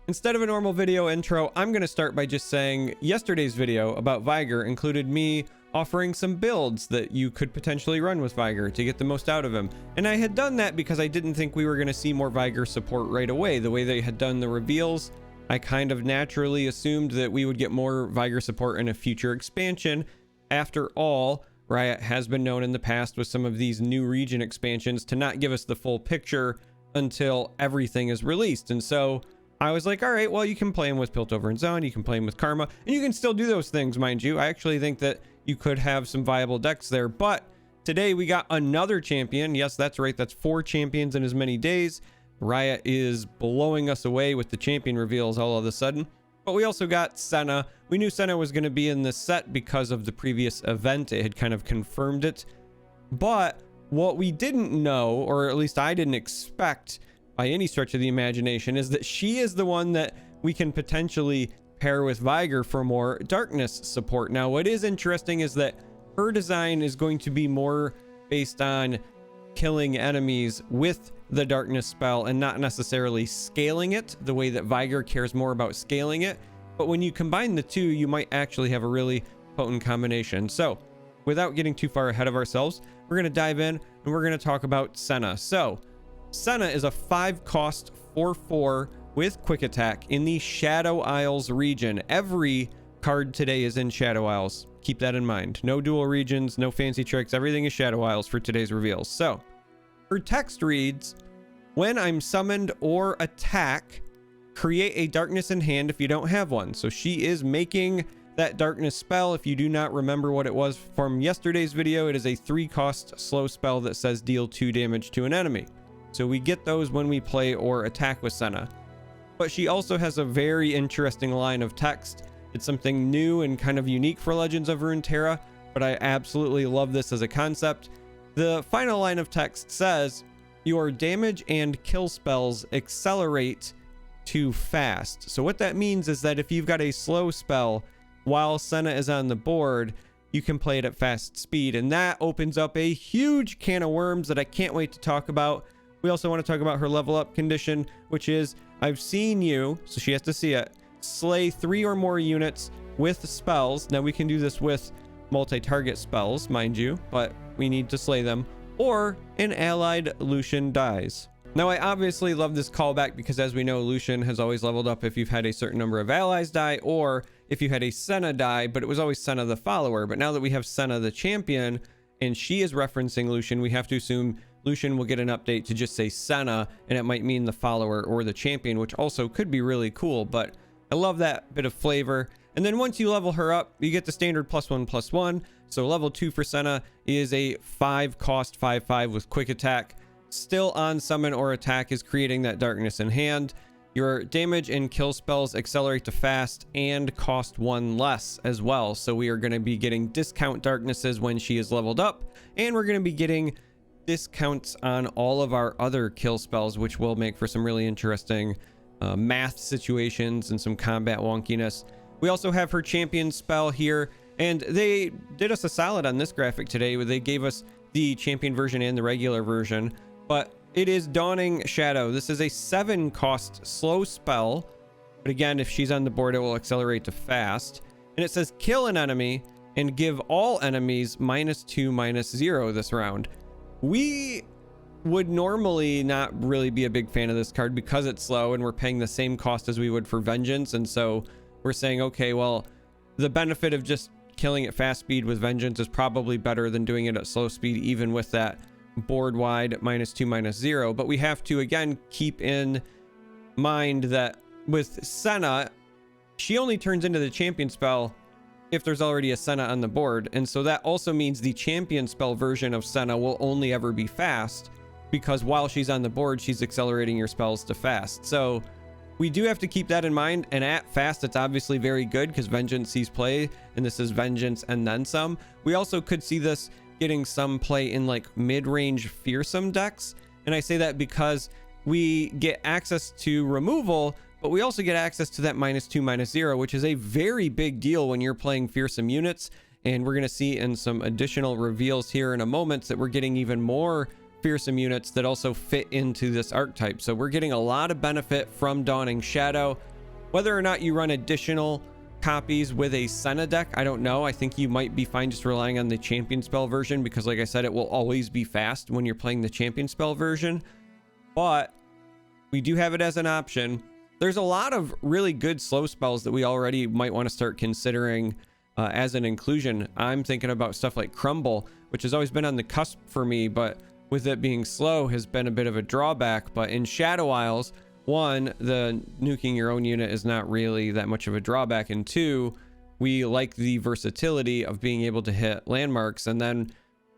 Instead of a normal video intro, I'm going to start by just saying yesterday's video about Veigar included me offering some builds that you could potentially run with Veigar to get the most out of him. And I had done that because I didn't think we were going to see more Veigar support right away. The way they had done the reveals, I kind of naturally assumed that we would get more Veigar support in a future expansion. After all, Riot has been known in the past with some of these new region expansions to not give us the full picture until everything is released. And so I was like, all right, well, you can play him with Piltover and Zone, you can play him with Karma, and you can still do those things, mind you. I actually think that you could have some viable decks there, but today we got another champion. Yes, that's right, that's 4 champions in as many days. Riot is blowing us away with the champion reveals all of a sudden. But we also got Senna. We knew Senna was going to be in this set because of the previous event. It had kind of confirmed it. But what we didn't know, or at least I didn't expect by any stretch of the imagination, is that she is the one that we can potentially pair with Veigar for more darkness support. Now, what is interesting is that her design is going to be more based on killing enemies with the darkness spell and not necessarily scaling it the way that Veigar cares more about scaling it. But when you combine the two, you might actually have a really potent combination. So without getting too far ahead of ourselves, we're going to dive in and we're going to talk about Senna. So Senna is a 5-cost 4/4 with quick attack in the Shadow Isles region. Every card today is in Shadow Isles. Keep that in mind. No dual regions, no fancy tricks. Everything is Shadow Isles for today's reveals. So her text reads, when I'm summoned or attack, create a darkness in hand if you don't have one. So she is making that darkness spell. If you do not remember what it was from yesterday's video, it is a 3-cost slow spell that says deal 2 damage to an enemy. So we get those when we play or attack with Senna. But she also has a very interesting line of text. It's something new and kind of unique for Legends of Runeterra, but I absolutely love this as a concept. The final line of text says, your damage and kill spells accelerate too fast. So what that means is that if you've got a slow spell while Senna is on the board, you can play it at fast speed. And that opens up a huge can of worms that I can't wait to talk about. We also want to talk about her level up condition, which is I've seen you, so she has to see it, slay 3 or more units with spells. Now we can do this with multi-target spells, mind you, but we need to slay them, or an allied Lucian dies. Now I obviously love this callback because, as we know, Lucian has always leveled up if you've had a certain number of allies die or if you had a Senna die, but it was always Senna the follower. But now that we have Senna the champion and she is referencing Lucian, we have to assume Lucian will get an update to just say Senna, and it might mean the follower or the champion, which also could be really cool. But I love that bit of flavor. And then once you level her up, you get the standard +1/+1. So level 2 for Senna is a 5-cost 5/5 with quick attack. Still on summon or attack is creating that darkness in hand. Your damage and kill spells accelerate to fast and cost 1 less as well. So we are going to be getting discount darknesses when she is leveled up, and we're going to be getting discounts on all of our other kill spells, which will make for some really interesting math situations and some combat wonkiness. We also have her champion spell here, and they did us a solid on this graphic today where they gave us the champion version and the regular version, but it is Dawning Shadow. This is a 7-cost slow spell, but again, if she's on the board, it will accelerate to fast. And it says kill an enemy and give all enemies -2/-0 this round. We would normally not really be a big fan of this card because it's slow and we're paying the same cost as we would for Vengeance. And so we're saying, okay, well, the benefit of just killing at fast speed with Vengeance is probably better than doing it at slow speed, even with that board wide -2/-0. But we have to, again, keep in mind that with Senna, she only turns into the champion spell if there's already a Senna on the board. And so that also means the champion spell version of Senna will only ever be fast, because while she's on the board, she's accelerating your spells to fast. So we do have to keep that in mind. And at fast, it's obviously very good because Vengeance sees play, and this is Vengeance and then some. We also could see this getting some play in like mid-range fearsome decks. And I say that because we get access to removal, but we also get access to that -2/-0, which is a very big deal when you're playing fearsome units. And we're going to see in some additional reveals here in a moment that we're getting even more fearsome units that also fit into this archetype. So we're getting a lot of benefit from Dawning Shadow. Whether or not you run additional copies with a Senna deck, I don't know. I think you might be fine just relying on the champion spell version, because like I said, it will always be fast when you're playing the champion spell version, but we do have it as an option. There's a lot of really good slow spells that we already might want to start considering as an inclusion. I'm thinking about stuff like Crumble, which has always been on the cusp for me, but with it being slow has been a bit of a drawback. But in Shadow Isles, one, the nuking your own unit is not really that much of a drawback, and two, we like the versatility of being able to hit landmarks. And then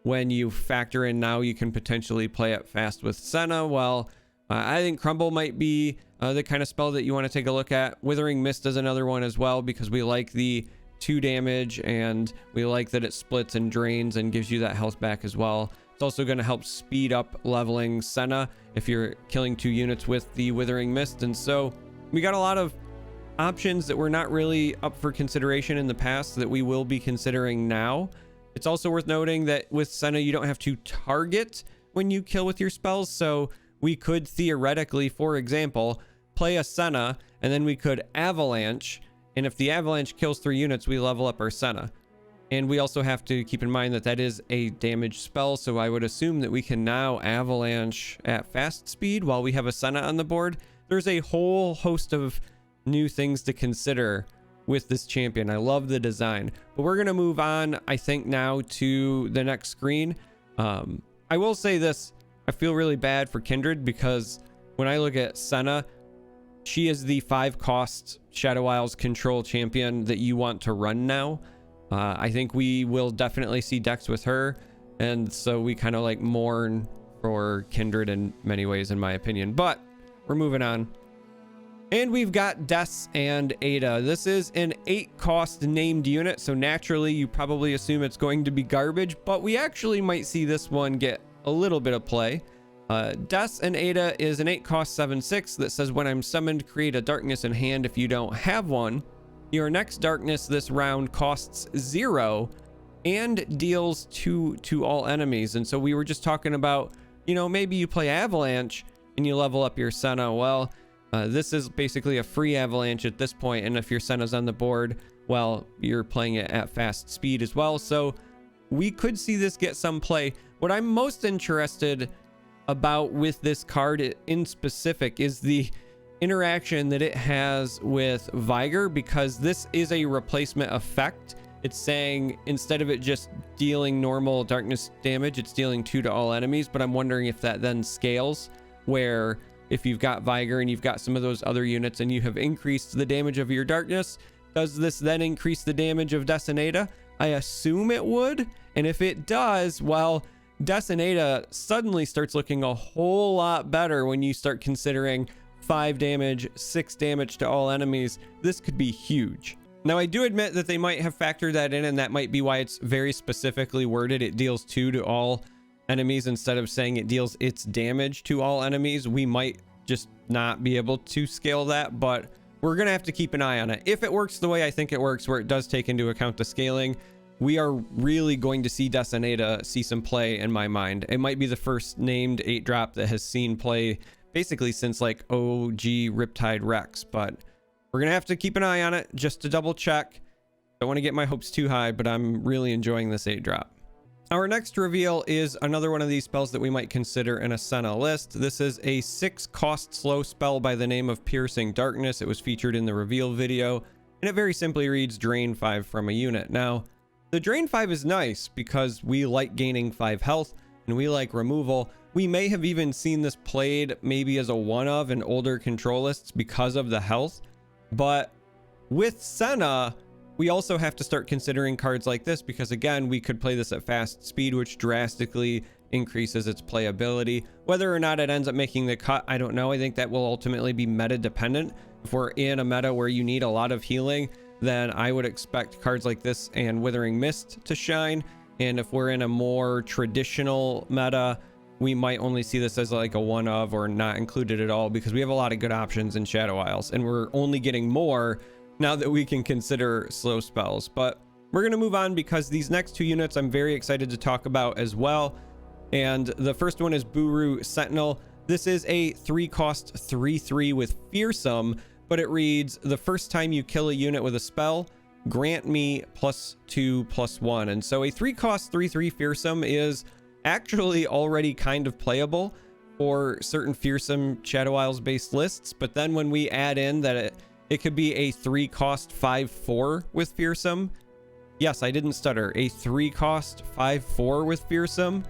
when you factor in now you can potentially play it fast with Senna, well, I think Crumble might be the kind of spell that you want to take a look at. Withering Mist is another one as well, because we like the 2 damage and we like that it splits and drains and gives you that health back as well. It's also going to help speed up leveling Senna if you're killing 2 units with the Withering Mist. And so we got a lot of options that were not really up for consideration in the past that we will be considering now. It's also worth noting that with Senna, you don't have to target when you kill with your spells. So we could theoretically, for example, play a Senna and then we could Avalanche. And if the Avalanche kills 3 units, we level up our Senna. And we also have to keep in mind that that is a damage spell, so I would assume that we can now Avalanche at fast speed while we have a Senna on the board. There's a whole host of new things to consider with this champion. I love the design. But we're going to move on, I think, now to the next screen. I will say this. I feel really bad for Kindred, because when I look at Senna, she is the 5-cost Shadow Isles control champion that you want to run now. I think we will definitely see decks with her, and so we kind of like mourn for Kindred in many ways, in my opinion. But we're moving on, and we've got Des and Ada. This is an 8-cost named unit, so naturally you probably assume it's going to be garbage, but we actually might see this one get a little bit of play. Des and Ada is an 8-cost 7/6 that says when I'm summoned, create a darkness in hand. If you don't have one, your next darkness this round costs 0 and deals 2 to all enemies. And so we were just talking about, you know, maybe you play Avalanche and you level up your Senna. Well, this is basically a free Avalanche at this point, and if your Senna's on the board, well, you're playing it at fast speed as well. So we could see this get some play. What I'm most interested about with this card in specific is the interaction that it has with Veigar, because this is a replacement effect. It's saying instead of it just dealing normal darkness damage, it's dealing 2 to all enemies. But I'm wondering if that then scales, where if you've got Veigar and you've got some of those other units and you have increased the damage of your darkness, does this then increase the damage of Desonata? I assume it would. And if it does, well, Desonata suddenly starts looking a whole lot better when you start considering 5 damage, 6 damage to all enemies. This could be huge. Now, I do admit that they might have factored that in, and that might be why it's very specifically worded. It deals 2 to all enemies instead of saying it deals its damage to all enemies. We might just not be able to scale that, but we're going to have to keep an eye on it. If it works the way I think it works, where it does take into account the scaling, we are really going to see Desonata see some play in my mind. It might be the first named 8-drop that has seen play basically since like OG Riptide Rex, but we're gonna have to keep an eye on it just to double check. Don't want to get my hopes too high, but I'm really enjoying this 8-drop. Our next reveal is another one of these spells that we might consider in a Senna list. This is a 6-cost slow spell by the name of Piercing Darkness. It was featured in the reveal video, and it very simply reads drain 5 from a unit. Now, the drain 5 is nice because we like gaining 5 health and we like removal. We may have even seen this played maybe as a one of in older control lists because of the health. But with Senna, we also have to start considering cards like this, because again, we could play this at fast speed, which drastically increases its playability. Whether or not it ends up making the cut, I don't know. I think that will ultimately be meta dependent. If we're in a meta where you need a lot of healing, then I would expect cards like this and Withering Mist to shine. And if we're in a more traditional meta, we might only see this as like a one of or not included at all, because we have a lot of good options in Shadow Isles, and we're only getting more now that we can consider slow spells. But we're going to move on, because these next 2 units I'm very excited to talk about as well. And the first one is Buru Sentinel. This is a 3-cost 3/3 with Fearsome but it reads, the first time you kill a unit with a spell, grant me +2/+1. And so a 3-cost 3/3 fearsome is actually already kind of playable for certain fearsome Shadow Isles based lists. But then when we add in that it could be a 3-cost 5/4 with fearsome. Yes, I didn't stutter. A 3-cost 5/4 with fearsome.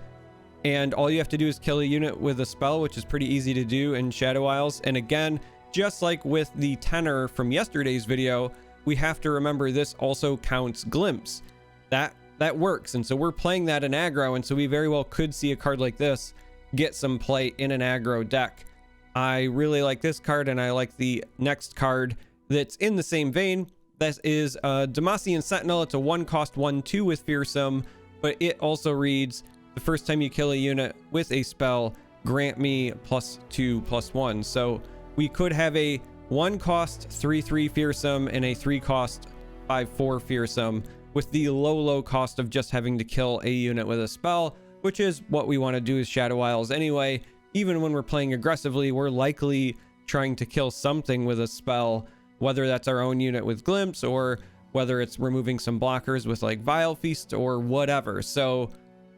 And all you have to do is kill a unit with a spell, which is pretty easy to do in Shadow Isles. And again, just like with the tenor from yesterday's video, we have to remember this also counts glimpse. That works. And so we're playing that in aggro. And so we very well could see a card like this get some play in an aggro deck. I really like this card, and I like the next card that's in the same vein. That is Demacian Sentinel. It's a 1-cost 1/2 with fearsome, but it also reads, the first time you kill a unit with a spell, grant me +2/+1. So we could have a 1-cost 3/3 fearsome and a 3-cost 5/4 fearsome with the low cost of just having to kill a unit with a spell, which is what we want to do as Shadow Isles anyway. Even when we're playing aggressively, we're likely trying to kill something with a spell, whether that's our own unit with glimpse or whether it's removing some blockers with like Vile Feast or whatever. So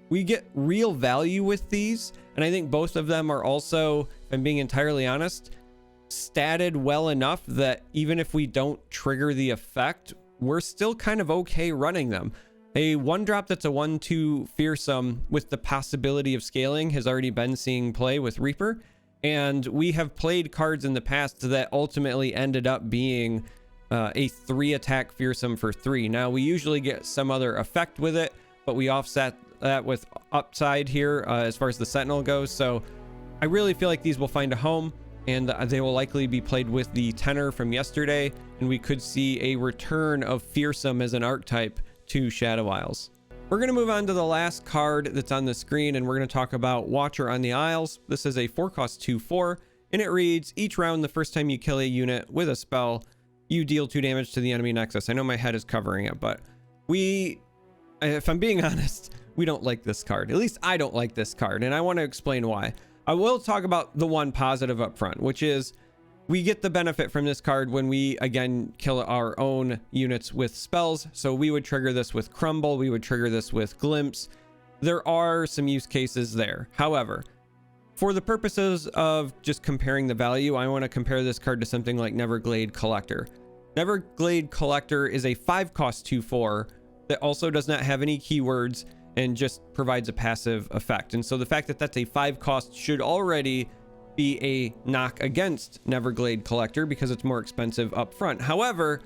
we get real value with these, and I think both of them are also, if I'm being entirely honest, statted well enough that even if we don't trigger the effect, we're still kind of okay running them. A 1-drop that's a 1/2 fearsome with the possibility of scaling has already been seeing play with Reaper, and we have played cards in the past that ultimately ended up being a 3-attack fearsome for 3. Now we usually get some other effect with it, but we offset that with upside here as far as the Sentinel goes. So I really feel like these will find a home, and they will likely be played with the tenor from yesterday, and we could see a return of fearsome as an archetype to Shadow Isles. We're going to move on to the last card that's on the screen, and we're going to talk about Watcher on the Isles. This is a 4-cost 2/4, and it reads, each round the first time you kill a unit with a spell, you deal 2 damage to the enemy nexus. I know my head is covering it, but if I'm being honest, we don't like this card. At least I don't like this card, and I want to explain why. I will talk about the one positive up front, which is we get the benefit from this card when we, again, kill our own units with spells. So we would trigger this with Crumble. We would trigger this with Glimpse. There are some use cases there. However, for the purposes of just comparing the value, I want to compare this card to something like Neverglade Collector. Neverglade Collector is a 5-cost 2/4 that also does not have any keywords and just provides a passive effect. And so the fact that that's a 5-cost should already be a knock against Neverglade Collector because it's more expensive up front. However,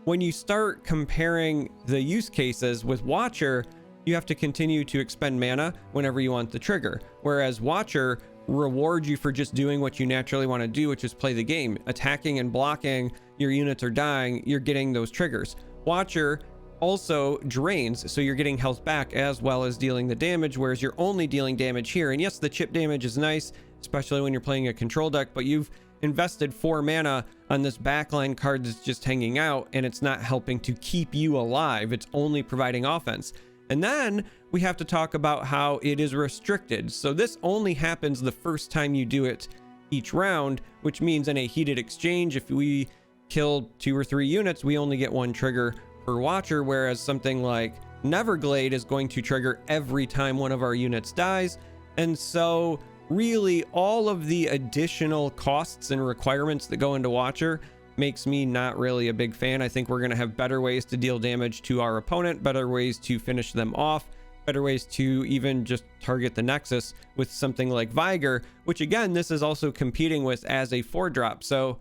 when you start comparing the use cases with Watcher, you have to continue to expend mana whenever you want the trigger, whereas Watcher rewards you for just doing what you naturally want to do, which is play the game. Attacking and blocking, your units are dying, you're getting those triggers. Watcher also drains, so you're getting health back as well as dealing the damage, whereas you're only dealing damage here. And yes, the chip damage is nice, especially when you're playing a control deck, but you've invested 4 mana on this backline card that's just hanging out, and it's not helping to keep you alive. It's only providing offense. And then we have to talk about how it is restricted. So this only happens the first time you do it each round, which means in a heated exchange, if we kill 2 or 3 units, we only get 1 trigger per Watcher, whereas something like Neverglade is going to trigger every time one of our units dies. And so really all of the additional costs and requirements that go into Watcher makes me not really a big fan. I think we're going to have better ways to deal damage to our opponent, better ways to finish them off, better ways to even just target the Nexus with something like Veigar, which again, this is also competing with as a 4-drop. So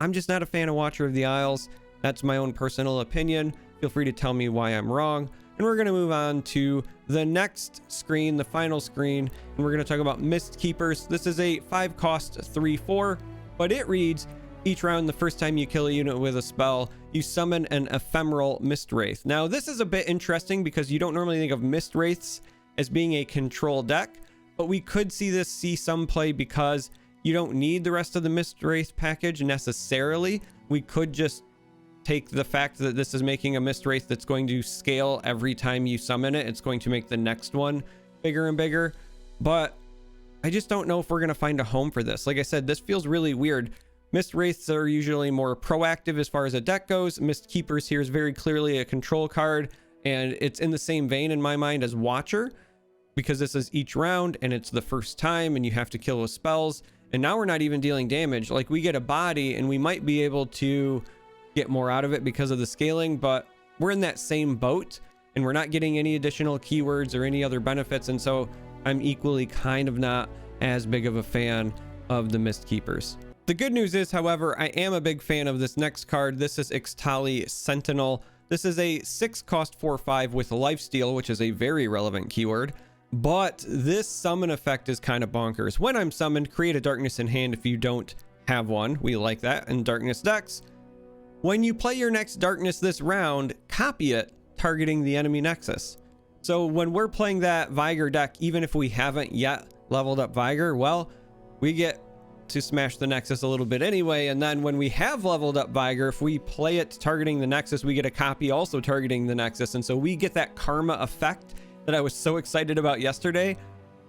I'm just not a fan of Watcher of the Isles. That's my own personal opinion. Feel free to tell me why I'm wrong. And we're going to move on to the next screen, the final screen, and we're going to talk about Mist Keepers. This is a 5-cost 3/4, but it reads, each round the first time you kill a unit with a spell, you summon an ephemeral Mist Wraith. Now, this is a bit interesting because you don't normally think of Mist Wraiths as being a control deck, but we could see some play because you don't need the rest of the Mist Wraith package necessarily. We could just take the fact that this is making a Mist Wraith that's going to scale every time you summon it. It's going to make the next one bigger and bigger, but I just don't know if we're going to find a home for this. Like I said, this feels really weird. Mist Wraiths are usually more proactive as far as a deck goes. Mist Keepers here is very clearly a control card, and it's in the same vein in my mind as Watcher, because this is each round and it's the first time and you have to kill with spells. And now we're not even dealing damage. Like, we get a body and we might be able to get more out of it because of the scaling, but we're in that same boat and we're not getting any additional keywords or any other benefits. And so I'm equally kind of not as big of a fan of the Mist Keepers. The good news is, however, I am a big fan of this next card. This is Ixtali Sentinel. This is a 6-cost 4/5 with lifesteal, which is a very relevant keyword. But this summon effect is kind of bonkers. When I'm summoned, create a darkness in hand if you don't have one. We like that in darkness decks. When you play your next darkness this round, copy it, targeting the enemy nexus. So when we're playing that Veigar deck, even if we haven't yet leveled up Veigar, well, we get to smash the nexus a little bit anyway. And then when we have leveled up Veigar, if we play it targeting the nexus, we get a copy also targeting the nexus. And so we get that karma effect that I was so excited about yesterday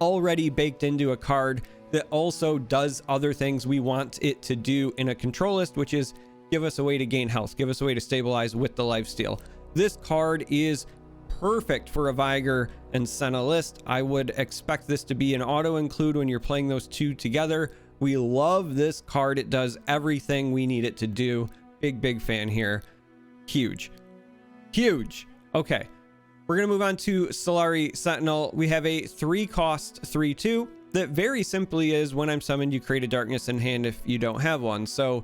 already baked into a card that also does other things we want it to do in a control list, which is give us a way to gain health, give us a way to stabilize with the lifesteal. This card is perfect for a Veigar and Senna list. I would expect this to be an auto include when you're playing those two together. We love this card. It does everything we need it to do. Big fan here. Huge. Okay, we're gonna move on to Solari Sentinel. We have a 3-cost 3/2 that very simply is when I'm summoned, you create a darkness in hand if you don't have one. So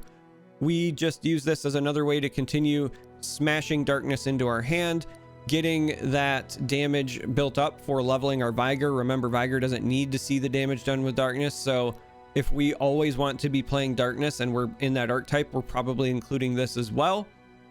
we just use this as another way to continue smashing darkness into our hand, getting that damage built up for leveling our Veigar. Remember, Veigar doesn't need to see the damage done with darkness. So if we always want to be playing darkness and we're in that archetype, we're probably including this as well.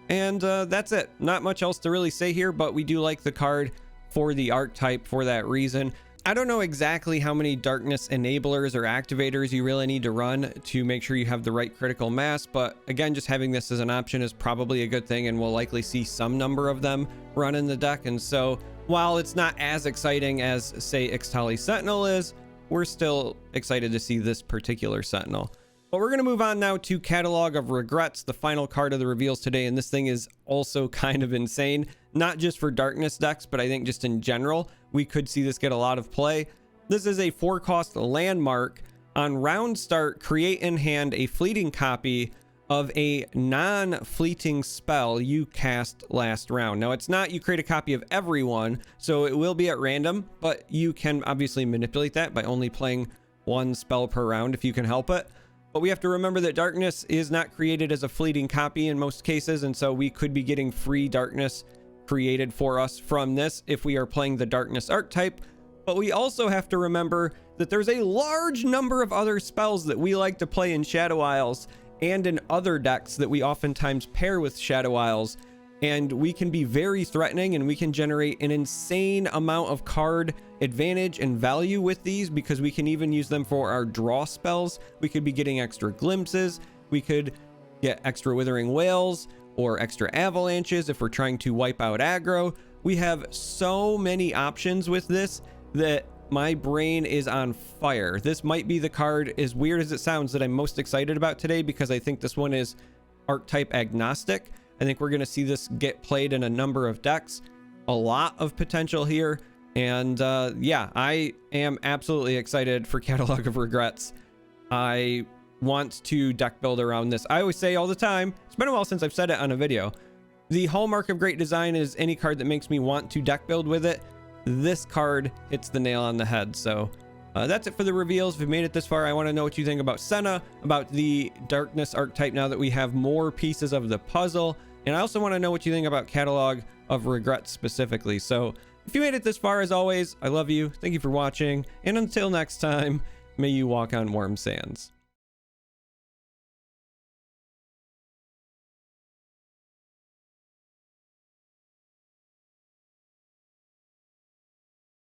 And that's it. Not much else to really say here, but we do like the card for the archetype for that reason. I don't know exactly how many darkness enablers or activators you really need to run to make sure you have the right critical mass, but again, just having this as an option is probably a good thing, and we'll likely see some number of them run in the deck. And so while it's not as exciting as, say, Ixtali Sentinel is, we're still excited to see this particular Sentinel. But we're going to move on now to Catalog of Regrets, the final card of the reveals today. And this thing is also kind of insane, not just for darkness decks, but I think just in general, we could see this get a lot of play. This is a 4-cost landmark. On round start, create in hand a fleeting copy of a non-fleeting spell you cast last round. Now, it's not you create a copy of everyone, so it will be at random, but you can obviously manipulate that by only playing one spell per round if you can help it. But we have to remember that darkness is not created as a fleeting copy in most cases, and so we could be getting free darkness created for us from this if we are playing the darkness archetype. But we also have to remember that there's a large number of other spells that we like to play in Shadow Isles and in other decks that we oftentimes pair with Shadow Isles, and we can be very threatening and we can generate an insane amount of card advantage and value with these, because we can even use them for our draw spells. We could be getting extra glimpses, we could get extra Withering Wails or extra avalanches if we're trying to wipe out aggro. We have so many options with this that my brain is on fire. This might be the card, as weird as it sounds, that I'm most excited about today, because I think this one is archetype agnostic. I think we're going to see this get played in a number of decks. A lot of potential here. And yeah, I am absolutely excited for Catalog of Regrets. I want to deck build around this. I always say all the time, it's been a while since I've said it on a video, the hallmark of great design is any card that makes me want to deck build with it. This card hits the nail on the head. So that's it for the reveals. If you made it this far, I want to know what you think about Senna, about the darkness archetype now that we have more pieces of the puzzle. And I also want to know what you think about Catalog of Regrets specifically. So if you made it this far, as always, I love you. Thank you for watching. And until next time, may you walk on warm sands.